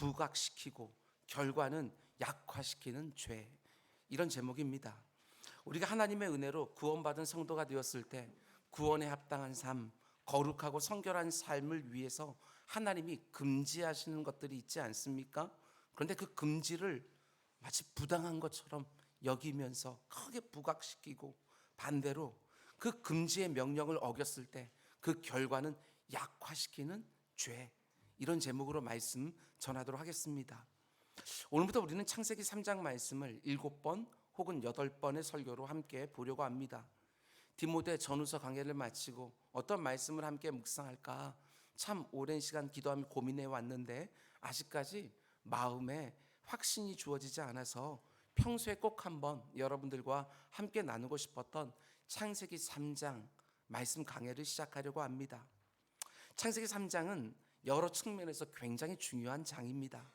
부각시키고 결과는 약화시키는 죄. 이런 제목입니다. 우리가 하나님의 은혜로 구원받은 성도가 되었을 때 구원에 합당한 삶, 거룩하고 성결한 삶을 위해서 하나님이 금지하시는 것들이 있지 않습니까? 그런데 그 금지를 마치 부당한 것처럼 여기면서 크게 부각시키고, 반대로 그 금지의 명령을 어겼을 때 그 결과는 약화시키는 죄. 이런 제목으로 말씀 전하도록 하겠습니다. 오늘부터 우리는 창세기 3장 말씀을 7번 혹은 8번의 설교로 함께 보려고 합니다. 디모데 전후서 강해를 마치고 어떤 말씀을 함께 묵상할까 참 오랜 시간 기도하며 고민해 왔는데 아직까지 마음에 확신이 주어지지 않아서 평소에 꼭 한번 여러분들과 함께 나누고 싶었던 창세기 3장 말씀 강해를 시작하려고 합니다. 창세기 3장은 여러 측면에서 굉장히 중요한 장입니다.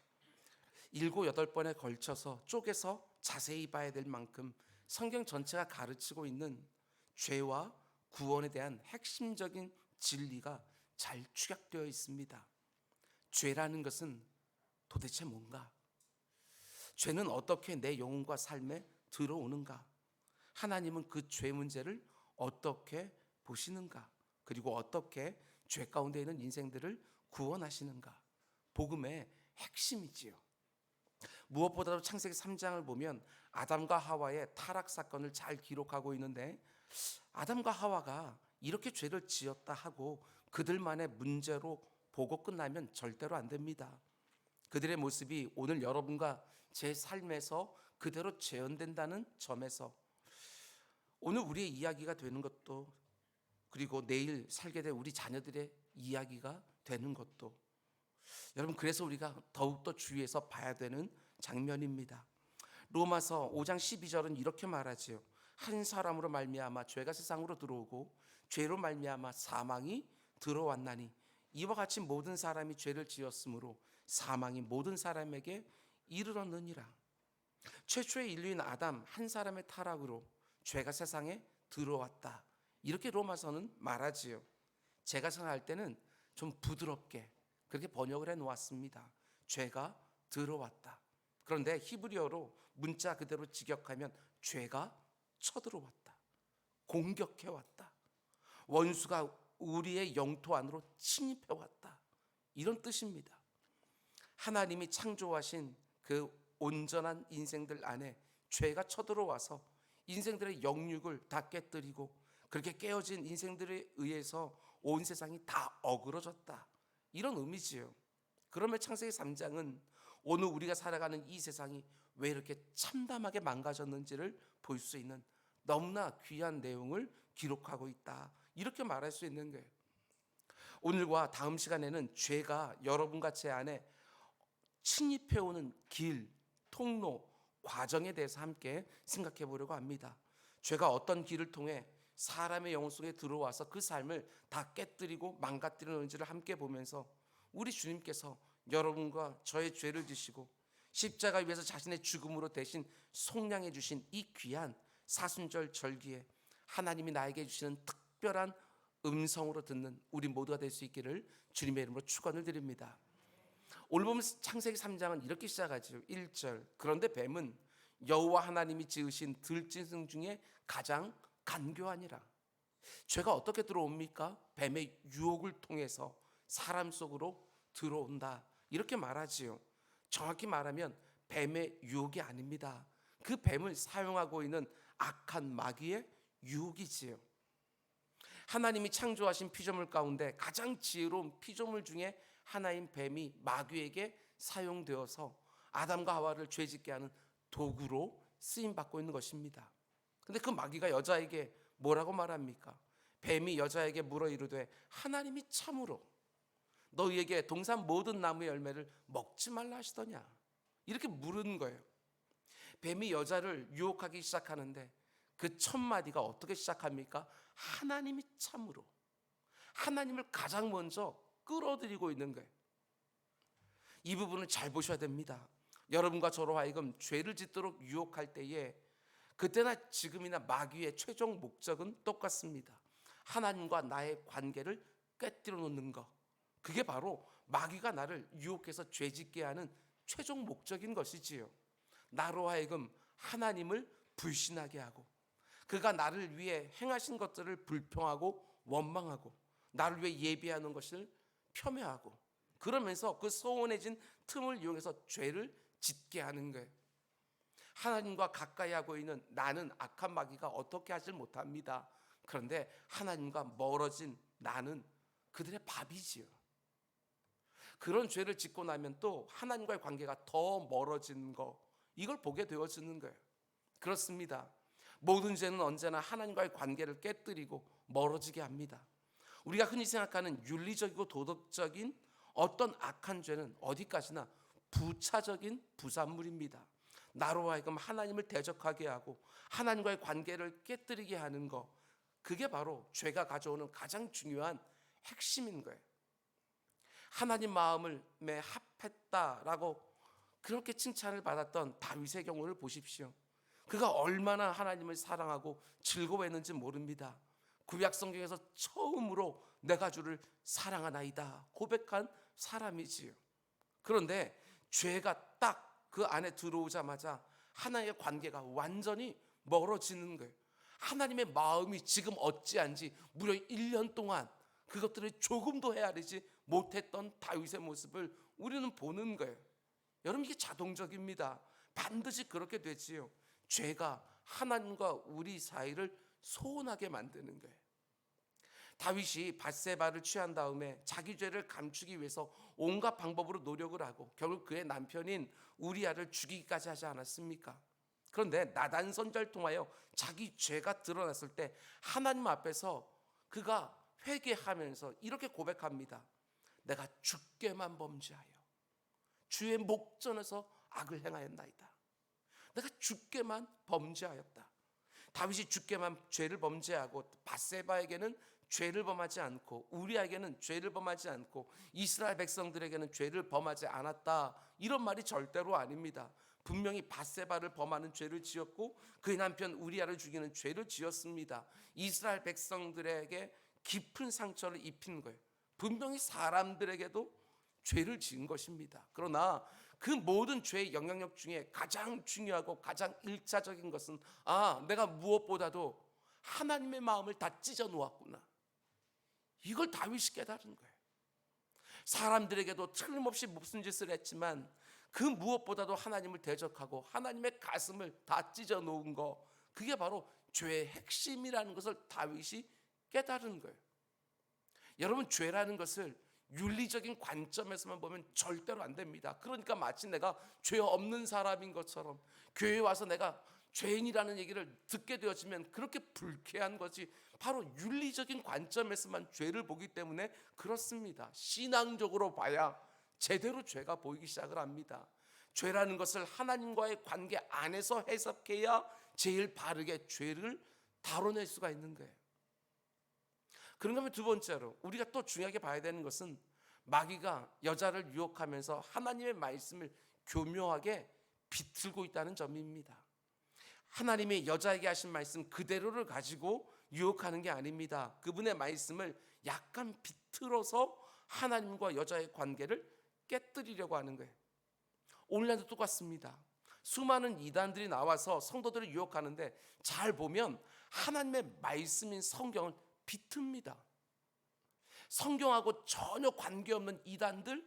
7, 8번에 걸쳐서 쪼개서 자세히 봐야 될 만큼 성경 전체가 가르치고 있는 죄와 구원에 대한 핵심적인 진리가 잘 축약되어 있습니다. 죄라는 것은 도대체 뭔가? 죄는 어떻게 내 영혼과 삶에 들어오는가? 하나님은 그 죄 문제를 어떻게 보시는가? 그리고 어떻게 죄 가운데 있는 인생들을 구원하시는가? 복음의 핵심이지요. 무엇보다도 창세기 3장을 보면 아담과 하와의 타락 사건을 잘 기록하고 있는데, 아담과 하와가 이렇게 죄를 지었다 하고 그들만의 문제로 보고 끝나면 절대로 안 됩니다. 그들의 모습이 오늘 여러분과 제 삶에서 그대로 재현된다는 점에서 오늘 우리의 이야기가 되는 것도, 그리고 내일 살게 될 우리 자녀들의 이야기가 되는 것도, 여러분, 그래서 우리가 더욱더 주의해서 봐야 되는 장면입니다. 로마서 5장 12절은 이렇게 말하지요. 한 사람으로 말미암아 죄가 세상으로 들어오고 죄로 말미암아 사망이 들어왔나니 이와 같이 모든 사람이 죄를 지었으므로 사망이 모든 사람에게 이르렀느니라. 최초의 인류인 아담 한 사람의 타락으로 죄가 세상에 들어왔다, 이렇게 로마서는 말하지요. 제가 생각할 때는 좀 부드럽게 그렇게 번역을 해 놓았습니다. 죄가 들어왔다. 그런데 히브리어로 문자 그대로 직역하면 죄가 쳐들어왔다, 공격해 왔다, 원수가 우리의 영토 안으로 침입해 왔다, 이런 뜻입니다. 하나님이 창조하신 그 온전한 인생들 안에 죄가 쳐들어와서 인생들의 영육을 다 깨뜨리고, 그렇게 깨어진 인생들에 의해서 온 세상이 다 어그러졌다, 이런 의미지요. 그러면 창세기 3장은 오늘 우리가 살아가는 이 세상이 왜 이렇게 참담하게 망가졌는지를 볼 수 있는 너무나 귀한 내용을 기록하고 있다, 이렇게 말할 수 있는 거예요. 오늘과 다음 시간에는 죄가 여러분과 제 안에 침입해오는 길, 통로, 과정에 대해서 함께 생각해 보려고 합니다. 죄가 어떤 길을 통해 사람의 영혼 속에 들어와서 그 삶을 다 깨뜨리고 망가뜨리는지를 함께 보면서 우리 주님께서 여러분과 저의 죄를 지시고 십자가 위에서 자신의 죽음으로 대신 속량해 주신 이 귀한 사순절 절기에 하나님이 나에게 주시는 특별한 음성으로 듣는 우리 모두가 될 수 있기를 주님의 이름으로 축원을 드립니다. 오늘 보면 창세기 3장은 이렇게 시작하죠. 1절, 그런데 뱀은 여호와 하나님이 지으신 들짐승 중에 가장 간교하니라. 죄가 어떻게 들어옵니까? 뱀의 유혹을 통해서 사람 속으로 들어온다, 이렇게 말하지요. 정확히 말하면 뱀의 유혹이 아닙니다. 그 뱀을 사용하고 있는 악한 마귀의 유혹이지요. 하나님이 창조하신 피조물 가운데 가장 지혜로운 피조물 중에 하나인 뱀이 마귀에게 사용되어서 아담과 하와를 죄짓게 하는 도구로 쓰임받고 있는 것입니다. 그런데 그 마귀가 여자에게 뭐라고 말합니까? 뱀이 여자에게 물어 이르되 하나님이 참으로 너희에게 동산 모든 나무의 열매를 먹지 말라 하시더냐, 이렇게 물은 거예요. 뱀이 여자를 유혹하기 시작하는데 그 첫 마디가 어떻게 시작합니까? 하나님이 참으로, 하나님을 가장 먼저 끌어들이고 있는 거예요. 이 부분을 잘 보셔야 됩니다. 여러분과 저로 하여금 죄를 짓도록 유혹할 때에 그때나 지금이나 마귀의 최종 목적은 똑같습니다. 하나님과 나의 관계를 깨뜨려 놓는 것, 그게 바로 마귀가 나를 유혹해서 죄짓게 하는 최종 목적인 것이지요. 나로 하여금 하나님을 불신하게 하고 그가 나를 위해 행하신 것들을 불평하고 원망하고 나를 위해 예비하는 것을 폄훼하고 그러면서 그 소원해진 틈을 이용해서 죄를 짓게 하는 거예요. 하나님과 가까이 하고 있는 나는 악한 마귀가 어떻게 하질 못합니다. 그런데 하나님과 멀어진 나는 그들의 밥이지요. 그런 죄를 짓고 나면 또 하나님과의 관계가 더 멀어지는 거, 이걸 보게 되어지는 거예요. 그렇습니다. 모든 죄는 언제나 하나님과의 관계를 깨뜨리고 멀어지게 합니다. 우리가 흔히 생각하는 윤리적이고 도덕적인 어떤 악한 죄는 어디까지나 부차적인 부산물입니다. 나로 하여금 하나님을 대적하게 하고 하나님과의 관계를 깨뜨리게 하는 것, 그게 바로 죄가 가져오는 가장 중요한 핵심인 거예요. 하나님 마음을 합했다라고 그렇게 칭찬을 받았던 다윗의 경우를 보십시오. 그가 얼마나 하나님을 사랑하고 즐거워했는지 모릅니다. 구약 성경에서 처음으로 내가 주를 사랑하나이다 고백한 사람이지요. 그런데 죄가 딱 그 안에 들어오자마자 하나님의 관계가 완전히 멀어지는 거예요. 하나님의 마음이 지금 어찌한지 무려 1년 동안 그것들을 조금도 헤아리지 못했던 다윗의 모습을 우리는 보는 거예요. 여러분, 이게 자동적입니다. 반드시 그렇게 되지요. 죄가 하나님과 우리 사이를 소원하게 만드는 거예요. 다윗이 밧세바를 취한 다음에 자기 죄를 감추기 위해서 온갖 방법으로 노력을 하고 결국 그의 남편인 우리아를 죽이기까지 하지 않았습니까? 그런데 나단 선지자를 통하여 자기 죄가 드러났을 때 하나님 앞에서 그가 회개하면서 이렇게 고백합니다. 내가 주께만 범죄하여 주의 목전에서 악을 행하였나이다. 내가 주께만 범죄하였다. 다윗이 주께만 죄를 범죄하고 밧세바에게는 죄를 범하지 않고 우리에게는 죄를 범하지 않고 이스라엘 백성들에게는 죄를 범하지 않았다, 이런 말이 절대로 아닙니다. 분명히 밧세바를 범하는 죄를 지었고 그의 남편 우리아를 죽이는 죄를 지었습니다. 이스라엘 백성들에게 깊은 상처를 입힌 거예요. 분명히 사람들에게도 죄를 지은 것입니다. 그러나 그 모든 죄의 영향력 중에 가장 중요하고 가장 일차적인 것은 내가 무엇보다도 하나님의 마음을 다 찢어 놓았구나, 이걸 다윗이 깨달은 거예요. 사람들에게도 틀림없이 무슨 짓을 했지만 그 무엇보다도 하나님을 대적하고 하나님의 가슴을 다 찢어 놓은 거, 그게 바로 죄의 핵심이라는 것을 다윗이 깨달은 거예요. 여러분, 죄라는 것을 윤리적인 관점에서만 보면 절대로 안 됩니다. 그러니까 마치 내가 죄 없는 사람인 것처럼 교회에 와서 내가 죄인이라는 얘기를 듣게 되어지면 그렇게 불쾌한 것이 바로 윤리적인 관점에서만 죄를 보기 때문에 그렇습니다. 신앙적으로 봐야 제대로 죄가 보이기 시작을 합니다. 죄라는 것을 하나님과의 관계 안에서 해석해야 제일 바르게 죄를 다뤄낼 수가 있는 거예요. 그런가 하면 두 번째로 우리가 또 중요하게 봐야 되는 것은 마귀가 여자를 유혹하면서 하나님의 말씀을 교묘하게 비틀고 있다는 점입니다. 하나님이 여자에게 하신 말씀 그대로를 가지고 유혹하는 게 아닙니다. 그분의 말씀을 약간 비틀어서 하나님과 여자의 관계를 깨뜨리려고 하는 거예요. 오늘날도 똑같습니다. 수많은 이단들이 나와서 성도들을 유혹하는데 잘 보면 하나님의 말씀인 성경을 비틉니다. 성경하고 전혀 관계없는 이단들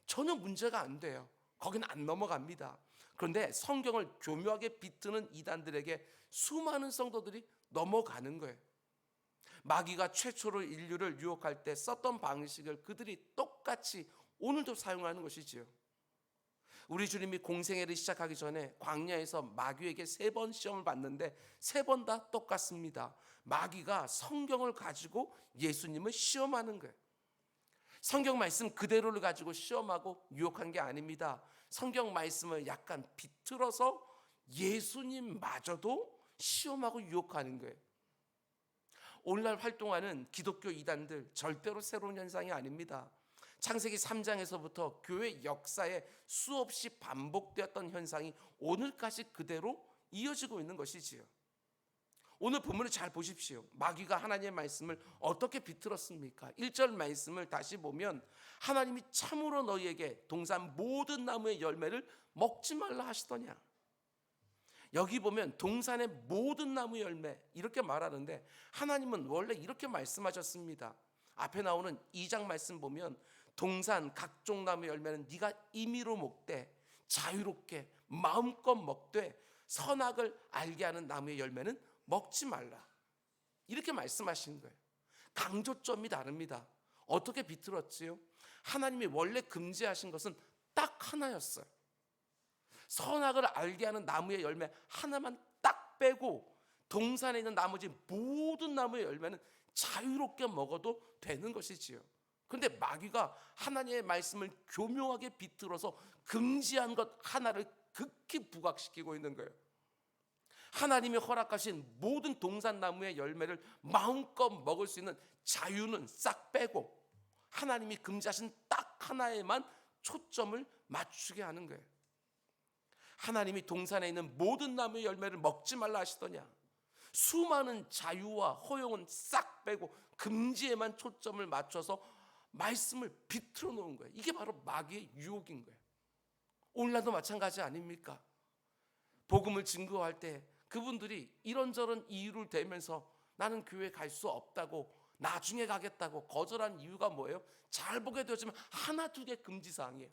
전혀 문제가 안 돼요. 거기는 안 넘어갑니다. 그런데 성경을 교묘하게 비트는 이단들에게 수많은 성도들이 넘어가는 거예요. 마귀가 최초로 인류를 유혹할 때 썼던 방식을 그들이 똑같이 오늘도 사용하는 것이지요. 우리 주님이 공생애를 시작하기 전에 광야에서 마귀에게 3번 시험을 받는데 3번 다 똑같습니다. 마귀가 성경을 가지고 예수님을 시험하는 거예요. 성경 말씀 그대로를 가지고 시험하고 유혹한 게 아닙니다. 성경 말씀을 약간 비틀어서 예수님마저도 시험하고 유혹하는 거예요. 오늘날 활동하는 기독교 이단들 절대로 새로운 현상이 아닙니다. 창세기 3장에서부터 교회 역사에 수없이 반복되었던 현상이 오늘까지 그대로 이어지고 있는 것이지요. 오늘 본문을 잘 보십시오. 마귀가 하나님의 말씀을 어떻게 비틀었습니까? 1절 말씀을 다시 보면 하나님이 참으로 너희에게 동산 모든 나무의 열매를 먹지 말라 하시더냐. 여기 보면 동산의 모든 나무의 열매 이렇게 말하는데 하나님은 원래 이렇게 말씀하셨습니다. 앞에 나오는 2장 말씀 보면 동산 각종 나무의 열매는 네가 임의로 먹되 자유롭게 마음껏 먹되 선악을 알게 하는 나무의 열매는 먹지 말라. 이렇게 말씀하신 거예요. 강조점이 다릅니다. 어떻게 비틀었지요? 하나님이 원래 금지하신 것은 딱 하나였어요. 선악을 알게 하는 나무의 열매 하나만 딱 빼고 동산에 있는 나머지 모든 나무의 열매는 자유롭게 먹어도 되는 것이지요. 그런데 마귀가 하나님의 말씀을 교묘하게 비틀어서 금지한 것 하나를 극히 부각시키고 있는 거예요. 하나님이 허락하신 모든 동산나무의 열매를 마음껏 먹을 수 있는 자유는 싹 빼고 하나님이 금지하신 딱 하나에만 초점을 맞추게 하는 거예요. 하나님이 동산에 있는 모든 나무의 열매를 먹지 말라 하시더냐. 수많은 자유와 허용은 싹 빼고 금지에만 초점을 맞춰서 말씀을 비틀어 놓은 거예요. 이게 바로 마귀의 유혹인 거예요. 오늘날도 마찬가지 아닙니까? 복음을 증거할 때 그분들이 이런저런 이유를 대면서 나는 교회 갈 수 없다고, 나중에 가겠다고 거절한 이유가 뭐예요? 잘 보게 되었지만 하나 두 개 금지사항이에요.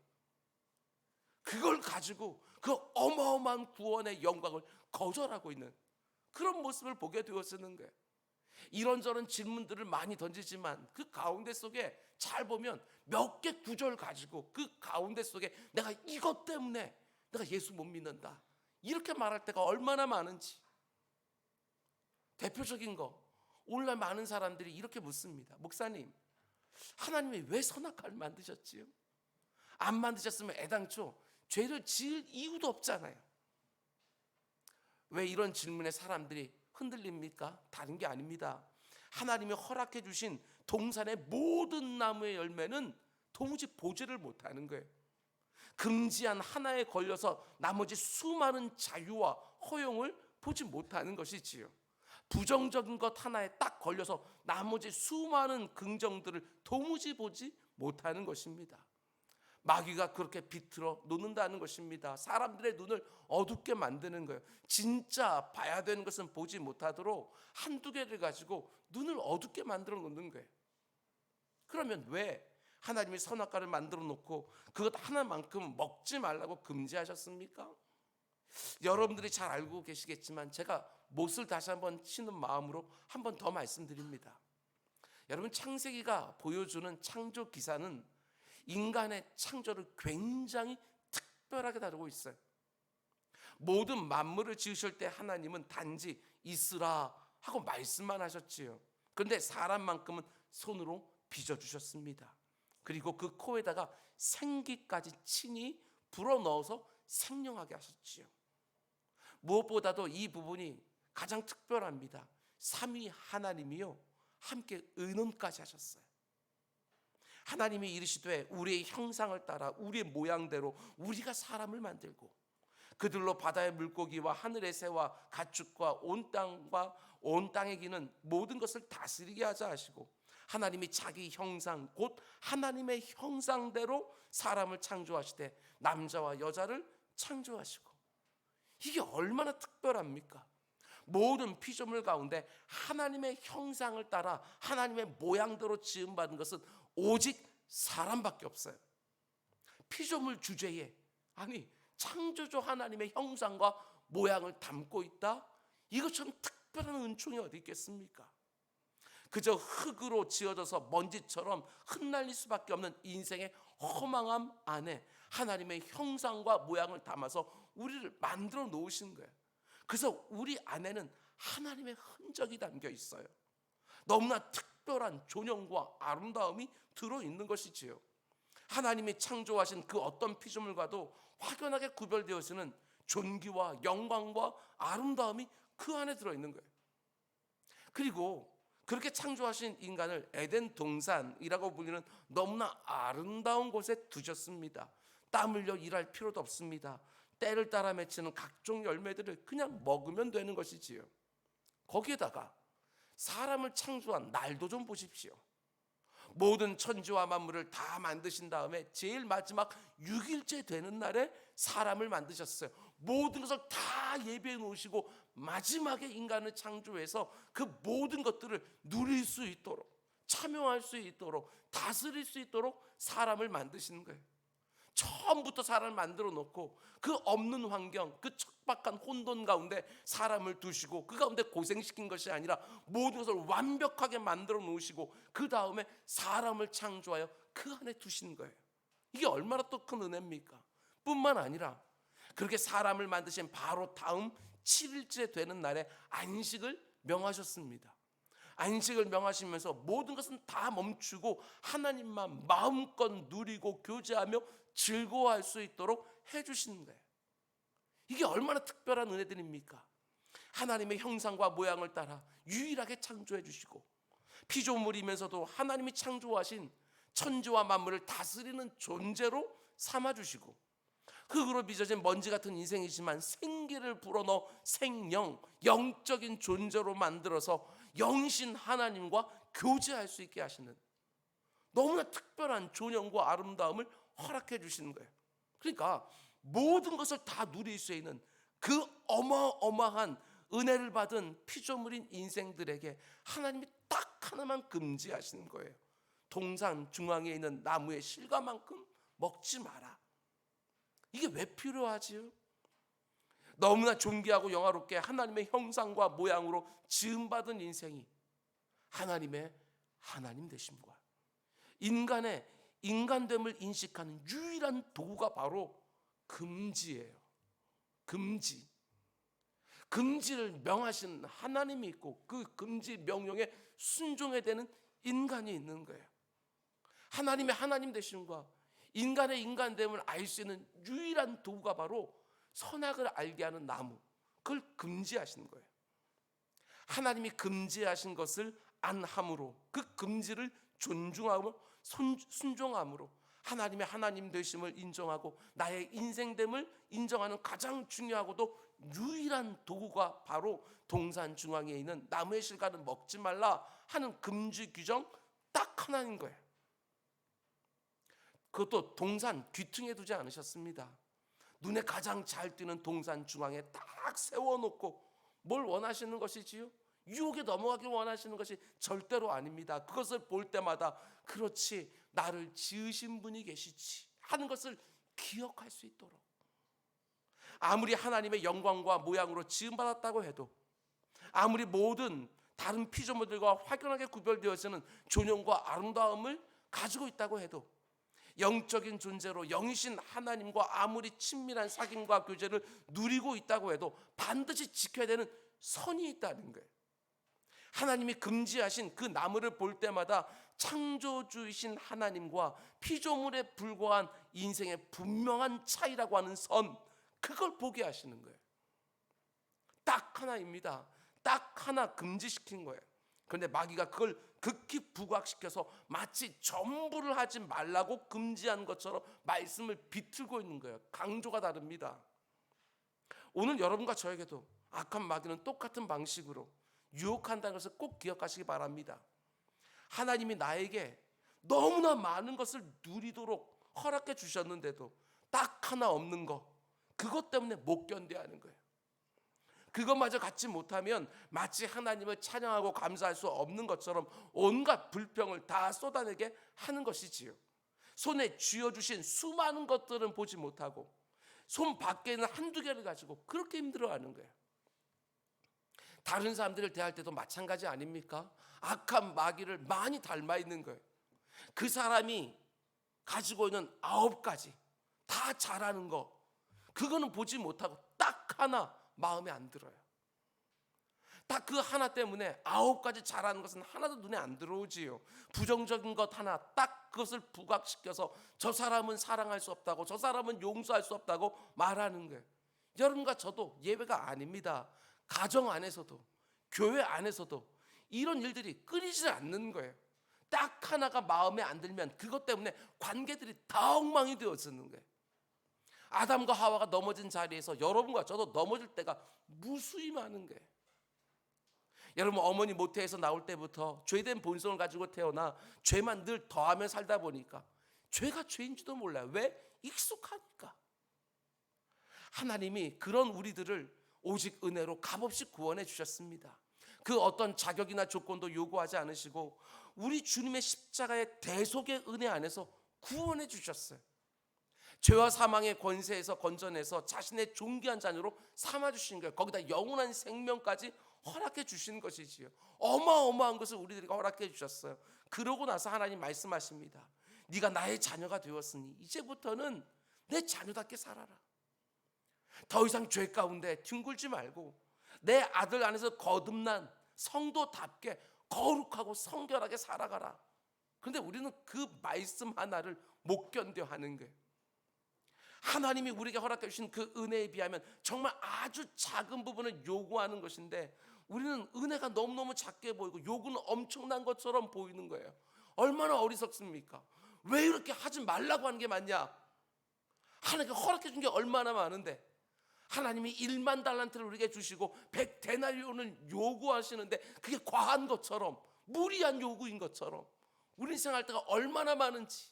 그걸 가지고 그 어마어마한 구원의 영광을 거절하고 있는 그런 모습을 보게 되었는 거예요. 이런저런 질문들을 많이 던지지만 그 가운데 속에 잘 보면 몇 개 구절 가지고 그 가운데 속에 내가 이것 때문에 내가 예수 못 믿는다 이렇게 말할 때가 얼마나 많은지. 대표적인 거, 오늘날 많은 사람들이 이렇게 묻습니다. 목사님, 하나님이 왜 선악과를 만드셨지요? 안 만드셨으면 애당초 죄를 지을 이유도 없잖아요. 왜 이런 질문에 사람들이 흔들립니까? 다른 게 아닙니다. 하나님이 허락해 주신 동산의 모든 나무의 열매는 도무지 보지를 못하는 거예요. 금지한 하나에 걸려서 나머지 수많은 자유와 허용을 보지 못하는 것이지요. 부정적인 것 하나에 딱 걸려서 나머지 수많은 긍정들을 도무지 보지 못하는 것입니다. 마귀가 그렇게 비틀어 놓는다는 것입니다. 사람들의 눈을 어둡게 만드는 거예요. 진짜 봐야 되는 것은 보지 못하도록 한두 개를 가지고 눈을 어둡게 만들어 놓는 거예요. 그러면 왜 하나님이 선악과를 만들어 놓고 그것 하나만큼 먹지 말라고 금지하셨습니까? 여러분들이 잘 알고 계시겠지만 제가 못을 다시 한번 치는 마음으로 한 번 더 말씀드립니다. 여러분, 창세기가 보여주는 창조 기사는 인간의 창조를 굉장히 특별하게 다루고 있어요. 모든 만물을 지으실 때 하나님은 단지 있으라 하고 말씀만 하셨지요. 그런데 사람만큼은 손으로 빚어주셨습니다. 그리고 그 코에다가 생기까지 친히 불어넣어서 생명하게 하셨지요. 무엇보다도 이 부분이 가장 특별합니다. 삼위 하나님이요 함께 의논까지 하셨어요. 하나님이 이르시되 우리의 형상을 따라 우리의 모양대로 우리가 사람을 만들고 그들로 바다의 물고기와 하늘의 새와 가축과 온 땅과 온 땅에 기는 모든 것을 다스리게 하자 하시고 하나님이 자기 형상 곧 하나님의 형상대로 사람을 창조하시되 남자와 여자를 창조하시고. 이게 얼마나 특별합니까? 모든 피조물 가운데 하나님의 형상을 따라 하나님의 모양대로 지음받은 것은 오직 사람밖에 없어요. 피조물 주제에 창조주 하나님의 형상과 모양을 담고 있다? 이것처럼 특별한 은총이 어디 있겠습니까? 그저 흙으로 지어져서 먼지처럼 흩날릴 수밖에 없는 인생의 허망함 안에 하나님의 형상과 모양을 담아서 우리를 만들어 놓으신 거예요. 그래서 우리 안에는 하나님의 흔적이 담겨 있어요. 너무나 특별한 존영과 아름다움이 들어있는 것이지요. 하나님이 창조하신 그 어떤 피조물과도 확연하게 구별되어지는 존귀와 영광과 아름다움이 그 안에 들어있는 거예요. 그리고 그렇게 창조하신 인간을 에덴 동산이라고 불리는 너무나 아름다운 곳에 두셨습니다. 땀 흘려 일할 필요도 없습니다. 때를 따라 맺히는 각종 열매들을 그냥 먹으면 되는 것이지요. 거기에다가 사람을 창조한 날도 좀 보십시오. 모든 천지와 만물을 다 만드신 다음에 제일 마지막 6일째 되는 날에 사람을 만드셨어요. 모든 것을 다 예비해 놓으시고 마지막에 인간을 창조해서 그 모든 것들을 누릴 수 있도록, 참여할 수 있도록, 다스릴 수 있도록 사람을 만드시는 거예요. 처음부터 사람을 만들어 놓고 그 없는 환경, 그 척박한 혼돈 가운데 사람을 두시고 그 가운데 고생시킨 것이 아니라 모든 것을 완벽하게 만들어 놓으시고 그 다음에 사람을 창조하여 그 안에 두신 거예요. 이게 얼마나 또 큰 은혜입니까? 뿐만 아니라 그렇게 사람을 만드신 바로 다음 7일째 되는 날에 안식을 명하셨습니다. 안식을 명하시면서 모든 것은 다 멈추고 하나님만 마음껏 누리고 교제하며 즐거워할 수 있도록 해주시는 거예요. 이게 얼마나 특별한 은혜들입니까? 하나님의 형상과 모양을 따라 유일하게 창조해 주시고 피조물이면서도 하나님이 창조하신 천지와 만물을 다스리는 존재로 삼아주시고 흙으로 빚어진 먼지 같은 인생이지만 생기를 불어넣어 생영, 영적인 존재로 만들어서 영신 하나님과 교제할 수 있게 하시는 너무나 특별한 존영과 아름다움을 허락해 주시는 거예요. 그러니까 모든 것을 다 누릴 수 있는 그 어마어마한 은혜를 받은 피조물인 인생들에게 하나님이 딱 하나만 금지하시는 거예요. 동산 중앙에 있는 나무의 실과만큼 먹지 마라. 이게 왜 필요하지요? 너무나 존귀하고 영화롭게 하나님의 형상과 모양으로 지음받은 인생이 하나님의 하나님 되심과 인간의 인간됨을 인식하는 유일한 도구가 바로 금지예요. 금지. 금지를 명하신 하나님이 있고 그 금지 명령에 순종해야 되는 인간이 있는 거예요. 하나님의 하나님 되심과 인간의 인간됨을 알 수 있는 유일한 도구가 바로 선악을 알게 하는 나무, 그걸 금지하신 거예요. 하나님이 금지하신 것을 안 함으로 그 금지를 존중하고 순종함으로 하나님의 하나님 되심을 인정하고 나의 인생됨을 인정하는 가장 중요하고도 유일한 도구가 바로 동산 중앙에 있는 나무의 실과는 먹지 말라 하는 금지 규정 딱 하나인 거예요. 그것도 동산 귀퉁이에 두지 않으셨습니다. 눈에 가장 잘 띄는 동산 중앙에 딱 세워놓고 뭘 원하시는 것이지요? 유혹에 넘어가기 원하시는 것이 절대로 아닙니다. 그것을 볼 때마다 그렇지 나를 지으신 분이 계시지 하는 것을 기억할 수 있도록 아무리 하나님의 영광과 모양으로 지음받았다고 해도 아무리 모든 다른 피조물들과 확연하게 구별되어지는 존영과 아름다움을 가지고 있다고 해도 영적인 존재로 영이신 하나님과 아무리 친밀한 사귐과 교제를 누리고 있다고 해도 반드시 지켜야 되는 선이 있다는 거예요. 하나님이 금지하신 그 나무를 볼 때마다 창조주이신 하나님과 피조물에 불과한 인생의 분명한 차이라고 하는 선, 그걸 보게 하시는 거예요. 딱 하나입니다. 딱 하나 금지시킨 거예요. 그런데 마귀가 그걸 극히 부각시켜서 마치 전부를 하지 말라고 금지한 것처럼 말씀을 비틀고 있는 거예요. 강조가 다릅니다. 오늘 여러분과 저에게도 악한 마귀는 똑같은 방식으로 유혹한다는 것을 꼭 기억하시기 바랍니다. 하나님이 나에게 너무나 많은 것을 누리도록 허락해 주셨는데도 딱 하나 없는 거, 그것 때문에 못 견뎌하는 거예요. 그것마저 갖지 못하면 마치 하나님을 찬양하고 감사할 수 없는 것처럼 온갖 불평을 다 쏟아내게 하는 것이지요. 손에 쥐어주신 수많은 것들은 보지 못하고 손 밖에 있는 한두 개를 가지고 그렇게 힘들어하는 거예요. 다른 사람들을 대할 때도 마찬가지 아닙니까? 악한 마귀를 많이 닮아 있는 거예요. 그 사람이 가지고 있는 9가지 다 잘하는 거, 그거는 보지 못하고 딱 하나 마음에 안 들어요. 딱 그 하나 때문에 9가지 잘하는 것은 하나도 눈에 안 들어오지요. 부정적인 것 하나 딱 그것을 부각시켜서 저 사람은 사랑할 수 없다고, 저 사람은 용서할 수 없다고 말하는 거예요. 여러분과 저도 예외가 아닙니다. 가정 안에서도 교회 안에서도 이런 일들이 끊이지 않는 거예요. 딱 하나가 마음에 안 들면 그것 때문에 관계들이 다 엉망이 되어지는 거예요. 아담과 하와가 넘어진 자리에서 여러분과 저도 넘어질 때가 무수히 많은 거예요. 여러분, 어머니 모태에서 나올 때부터 죄된 본성을 가지고 태어나 죄만 늘 더하며 살다 보니까 죄가 죄인지도 몰라요. 왜? 익숙하니까. 하나님이 그런 우리들을 오직 은혜로 값없이 구원해 주셨습니다. 그 어떤 자격이나 조건도 요구하지 않으시고 우리 주님의 십자가의 대속의 은혜 안에서 구원해 주셨어요. 죄와 사망의 권세에서 건져내서 자신의 존귀한 자녀로 삼아 주신 거예요. 거기다 영원한 생명까지 허락해 주신 것이지요. 어마어마한 것을 우리들에게 허락해 주셨어요. 그러고 나서 하나님 말씀하십니다. 네가 나의 자녀가 되었으니 이제부터는 내 자녀답게 살아라. 더 이상 죄 가운데 뒹굴지 말고 내 아들 안에서 거듭난 성도답게 거룩하고 성결하게 살아가라. 그런데 우리는 그 말씀 하나를 못 견뎌 하는 거예요. 하나님이 우리에게 허락해 주신 그 은혜에 비하면 정말 아주 작은 부분을 요구하는 것인데 우리는 은혜가 너무너무 작게 보이고 요구는 엄청난 것처럼 보이는 거예요. 얼마나 어리석습니까? 왜 이렇게 하지 말라고 하는 게 맞냐? 하나님께 허락해 준 게 얼마나 많은데 하나님이 1만 달란트를 우리에게 주시고 100데나리온을 요구하시는데 그게 과한 것처럼, 무리한 요구인 것처럼 우리 생각할 때가 얼마나 많은지,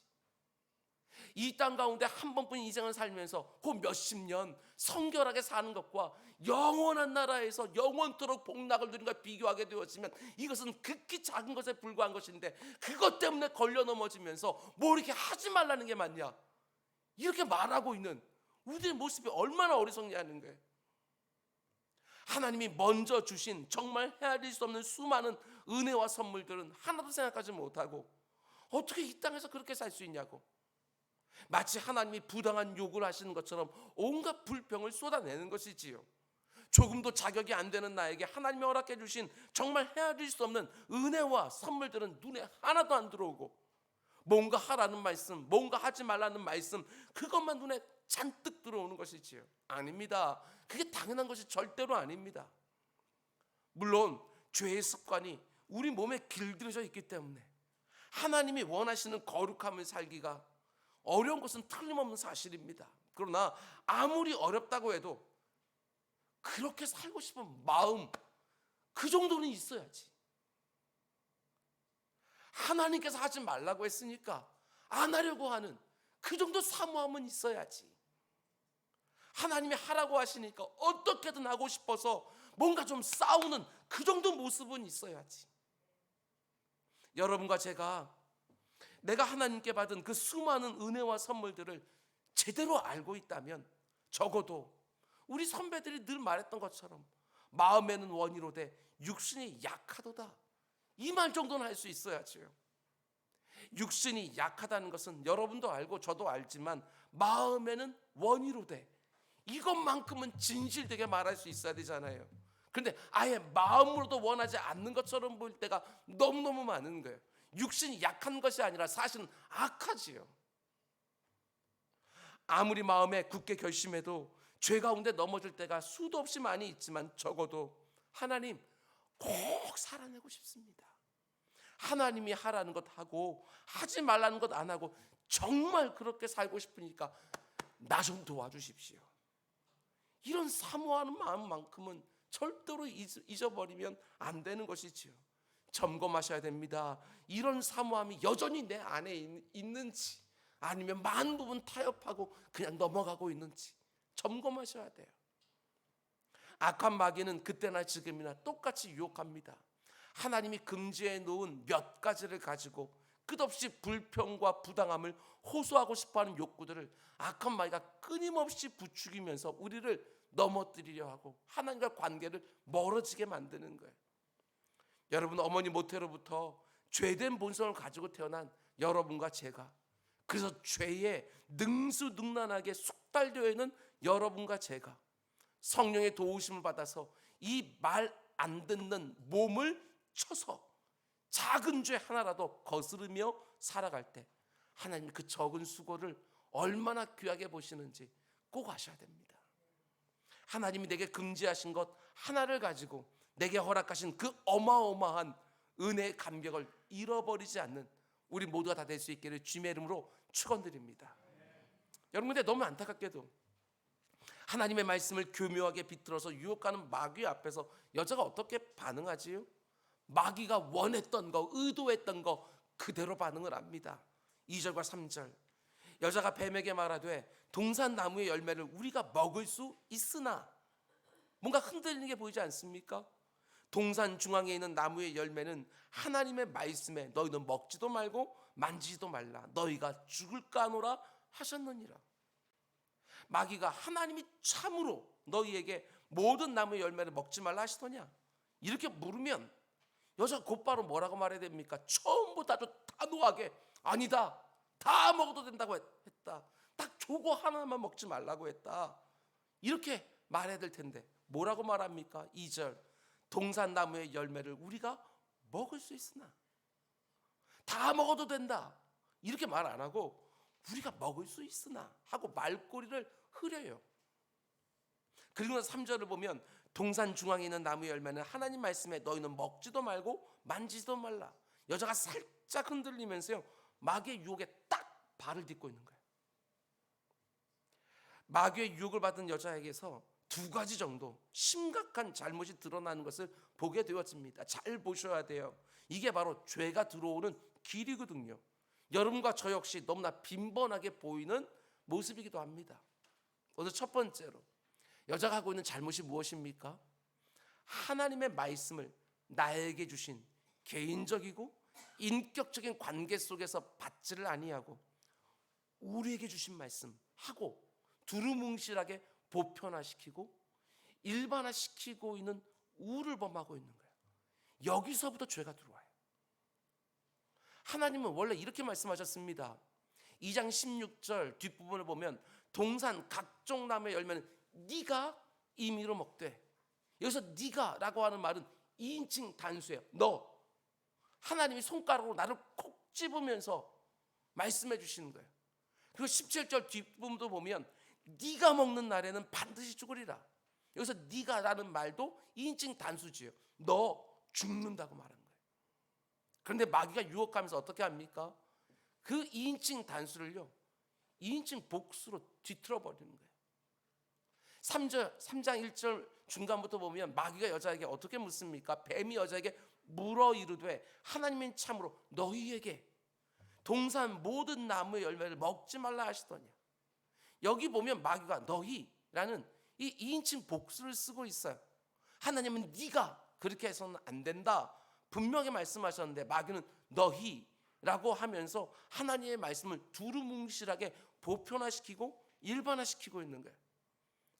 이 땅 가운데 한 번뿐인 인생을 살면서 그 몇십 년 성결하게 사는 것과 영원한 나라에서 영원토록 복락을 누린 것과 비교하게 되어지면 이것은 극히 작은 것에 불과한 것인데 그것 때문에 걸려 넘어지면서 뭐 이렇게 하지 말라는 게 맞냐, 이렇게 말하고 있는 우리의 모습이 얼마나 어리석냐는 거예요. 하나님이 먼저 주신 정말 헤아릴 수 없는 수많은 은혜와 선물들은 하나도 생각하지 못하고 어떻게 이 땅에서 그렇게 살 수 있냐고, 마치 하나님이 부당한 요구를 하시는 것처럼 온갖 불평을 쏟아내는 것이지요. 조금도 자격이 안 되는 나에게 하나님이 허락해 주신 정말 헤아릴 수 없는 은혜와 선물들은 눈에 하나도 안 들어오고, 뭔가 하라는 말씀, 뭔가 하지 말라는 말씀, 그것만 눈에 잔뜩 들어오는 것이지요. 아닙니다. 그게 당연한 것이 절대로 아닙니다. 물론 죄의 습관이 우리 몸에 길들여져 있기 때문에 하나님이 원하시는 거룩함을 살기가 어려운 것은 틀림없는 사실입니다. 그러나 아무리 어렵다고 해도 그렇게 살고 싶은 마음, 그 정도는 있어야지. 하나님께서 하지 말라고 했으니까 안 하려고 하는 그 정도 사모함은 있어야지. 하나님이 하라고 하시니까 어떻게든 하고 싶어서 뭔가 좀 싸우는 그 정도 모습은 있어야지. 여러분과 제가 내가 하나님께 받은 그 수많은 은혜와 선물들을 제대로 알고 있다면 적어도 우리 선배들이 늘 말했던 것처럼 마음에는 원이로되 육신이 약하도다, 이 말 정도는 할 수 있어야죠. 육신이 약하다는 것은 여러분도 알고 저도 알지만 마음에는 원이로되, 이것만큼은 진실되게 말할 수 있어야 되잖아요. 그런데 아예 마음으로도 원하지 않는 것처럼 보일 때가 너무너무 많은 거예요. 육신이 약한 것이 아니라 사실은 악하지요. 아무리 마음에 굳게 결심해도 죄 가운데 넘어질 때가 수도 없이 많이 있지만 적어도 하나님 꼭 살아내고 싶습니다. 하나님이 하라는 것 하고 하지 말라는 것 안 하고 정말 그렇게 살고 싶으니까 나 좀 도와주십시오. 이런 사모하는 마음만큼은 절대로 잊어버리면 안 되는 것이지요. 점검하셔야 됩니다. 이런 사모함이 여전히 내 안에 있는지 아니면 많은 부분 타협하고 그냥 넘어가고 있는지 점검하셔야 돼요. 악한 마귀는 그때나 지금이나 똑같이 유혹합니다. 하나님이 금지해 놓은 몇 가지를 가지고 끝없이 불평과 부당함을 호소하고 싶어하는 욕구들을 악한 마귀가 끊임없이 부추기면서 우리를 넘어뜨리려 하고 하나님과 관계를 멀어지게 만드는 거예요. 여러분, 어머니 모태로부터 죄된 본성을 가지고 태어난 여러분과 제가, 그래서 죄에 능수능란하게 숙달되어 있는 여러분과 제가 성령의 도우심을 받아서 이 말 안 듣는 몸을 쳐서 작은 죄 하나라도 거스르며 살아갈 때 하나님 그 적은 수고를 얼마나 귀하게 보시는지 꼭 아셔야 됩니다. 하나님이 내게 금지하신 것 하나를 가지고 내게 허락하신 그 어마어마한 은혜의 감격을 잃어버리지 않는 우리 모두가 다 될 수 있기를 주님의 이름으로 축원드립니다. 여러분, 근데 너무 안타깝게도 하나님의 말씀을 교묘하게 비틀어서 유혹하는 마귀 앞에서 여자가 어떻게 반응하지요? 마귀가 원했던 거, 의도했던 거 그대로 반응을 합니다. 2절과 3절. 여자가 뱀에게 말하되 동산나무의 열매를 우리가 먹을 수 있으나, 뭔가 흔들리는 게 보이지 않습니까? 동산 중앙에 있는 나무의 열매는 하나님의 말씀에 너희는 먹지도 말고 만지지도 말라, 너희가 죽을까 하노라 하셨느니라. 마귀가 하나님이 참으로 너희에게 모든 나무의 열매를 먹지 말라 하시더냐, 이렇게 물으면 여자가 곧바로 뭐라고 말해야 됩니까? 처음부터 아주 단호하게 아니다, 다 먹어도 된다고 했다, 딱 저거 하나만 먹지 말라고 했다, 이렇게 말해야 될 텐데 뭐라고 말합니까? 2절. 동산나무의 열매를 우리가 먹을 수 있으나, 다 먹어도 된다 이렇게 말 안 하고 우리가 먹을 수 있으나 하고 말꼬리를 흐려요. 그리고 3절을 보면 동산 중앙에 있는 나무의 열매는 하나님 말씀에 너희는 먹지도 말고 만지지도 말라. 여자가 살짝 흔들리면서요, 마귀의 유혹에 딱 발을 딛고 있는 거예요. 마귀의 유혹을 받은 여자에게서 두 가지 정도 심각한 잘못이 드러나는 것을 보게 되었습니다. 잘 보셔야 돼요. 이게 바로 죄가 들어오는 길이거든요. 여러분과 저 역시 너무나 빈번하게 보이는 모습이기도 합니다. 먼저 첫 번째로 여자가 하고 있는 잘못이 무엇입니까? 하나님의 말씀을 나에게 주신 개인적이고 인격적인 관계 속에서 받지를 아니하고 우리에게 주신 말씀하고 두루뭉실하게 보편화시키고 일반화시키고 있는 우를 범하고 있는 거예요. 여기서부터 죄가 들어와요. 하나님은 원래 이렇게 말씀하셨습니다. 2장 16절 뒷부분을 보면 동산 각종 나무의 열매는 네가 임의로 먹되, 여기서 네가라고 하는 말은 2인칭 단수예요. 너. 하나님이 손가락으로 나를 콕 집으면서 말씀해 주시는 거예요. 그리고 17절 뒷부분도 보면 네가 먹는 날에는 반드시 죽으리라. 여기서 네가라는 말도 2인칭 단수지요. 너 죽는다고 말한 거예요. 그런데 마귀가 유혹하면서 어떻게 합니까? 그 2인칭 단수를요 2인칭 복수로 뒤틀어 버리는 거예요. 3장 1절 중간부터 보면 마귀가 여자에게 어떻게 묻습니까? 뱀이 여자에게 물어 이르되 하나님은 참으로 너희에게 동산 모든 나무의 열매를 먹지 말라 하시더냐. 여기 보면 마귀가 너희라는 이 2인칭 복수를 쓰고 있어요. 하나님은 네가 그렇게 해서는 안 된다 분명히 말씀하셨는데 마귀는 너희라고 하면서 하나님의 말씀을 두루뭉실하게 보편화시키고 일반화시키고 있는 거예요.